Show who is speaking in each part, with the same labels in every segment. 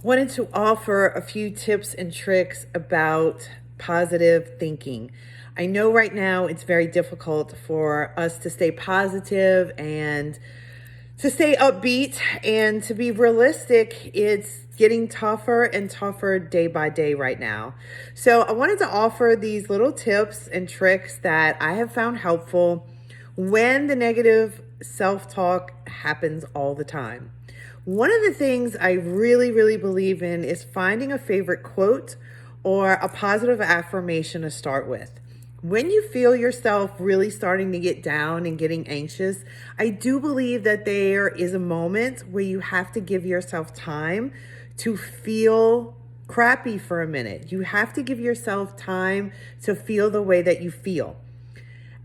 Speaker 1: Wanted to offer a few tips and tricks about positive thinking. I know right now it's very difficult for us to stay positive and to stay upbeat, and to be realistic, it's getting tougher and tougher day by day right now. So I wanted to offer these little tips and tricks that I have found helpful when the negative self-talk happens all the time. One of the things I really believe in is finding a favorite quote or a positive affirmation to start with. When you feel yourself really starting to get down and getting anxious, I do believe that there is a moment where you have to give yourself time to feel crappy for a minute. You have to give yourself time to feel the way that you feel.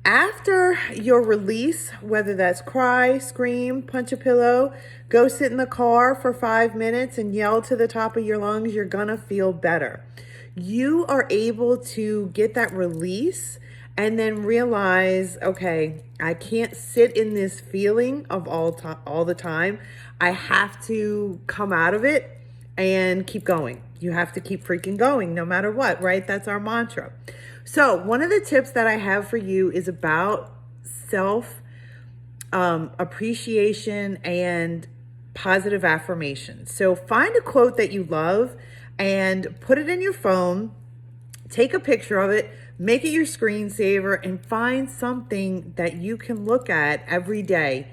Speaker 1: After your release, whether that's cry, scream, punch a pillow, go sit in the car for 5 minutes and yell to the top of your lungs, you're gonna feel better. You are able to get that release and then realize, okay, I can't sit in this feeling of all the time. I have to come out of it and keep going. You have to keep freaking going no matter what, right? That's our mantra. So one of the tips that I have for you is about self appreciation and positive affirmations. So find a quote that you love and put it in your phone, take a picture of it, make it your screensaver, and find something that you can look at every day,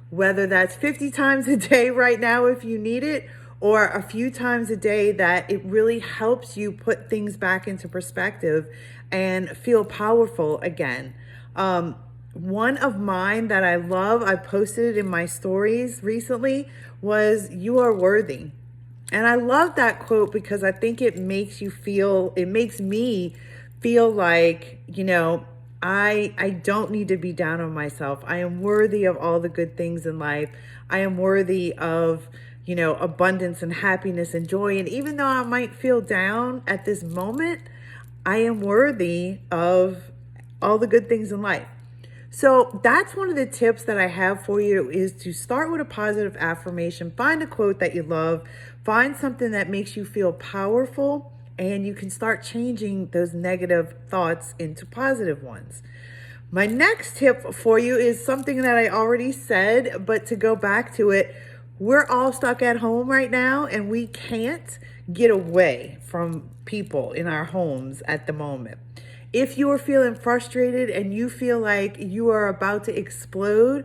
Speaker 1: whether that's 50 times a day right now if you need it, or a few times a day that it really helps you put things back into perspective and feel powerful again. One of mine that I love, I posted it in my stories recently, was "You are worthy." And I love that quote because I think it makes me feel like, I don't need to be down on myself. I am worthy of all the good things in life. I am worthy of, abundance and happiness and joy. And even though I might feel down at this moment, I am worthy of all the good things in life. So that's one of the tips that I have for you, is to start with a positive affirmation. Find a quote that you love. Find something that makes you feel powerful, and you can start changing those negative thoughts into positive ones. My next tip for you is something that I already said, but to go back to it, we're all stuck at home right now, and we can't get away from people in our homes at the moment. If you are feeling frustrated and you feel like you are about to explode,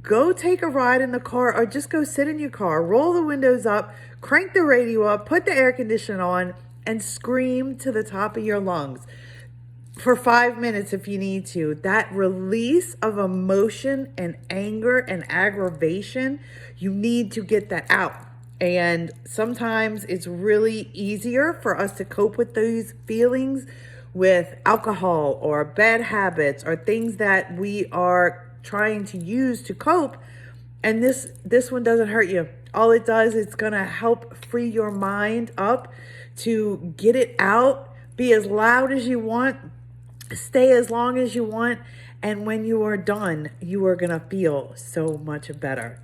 Speaker 1: go take a ride in the car, or just go sit in your car, roll the windows up, crank the radio up, put the air conditioner on, and scream to the top of your lungs for 5 minutes if you need to. That release of emotion and anger and aggravation, you need to get that out. And sometimes it's really easier for us to cope with those feelings with alcohol or bad habits or things that we are trying to use to cope. And this one doesn't hurt you. All it does is it's gonna help free your mind up to get it out, be as loud as you want, stay as long as you want. And when you are done, you are gonna feel so much better.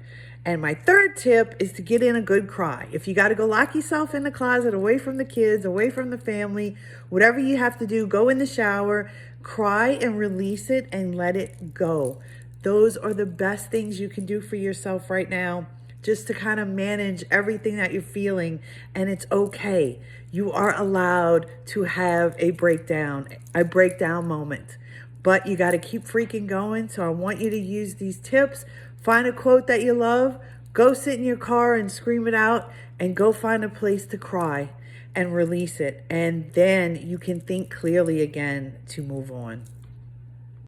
Speaker 1: And my third tip is to get in a good cry. If you got to go lock yourself in the closet, away from the kids, away from the family, whatever you have to do, go in the shower, cry and release it and let it go. Those are the best things you can do for yourself right now, just to kind of manage everything that you're feeling. And it's okay. You are allowed to have a breakdown moment. But you got to keep freaking going. So I want you to use these tips. Find a quote that you love. Go sit in your car and scream it out, and go find a place to cry and release it. And then you can think clearly again to move on.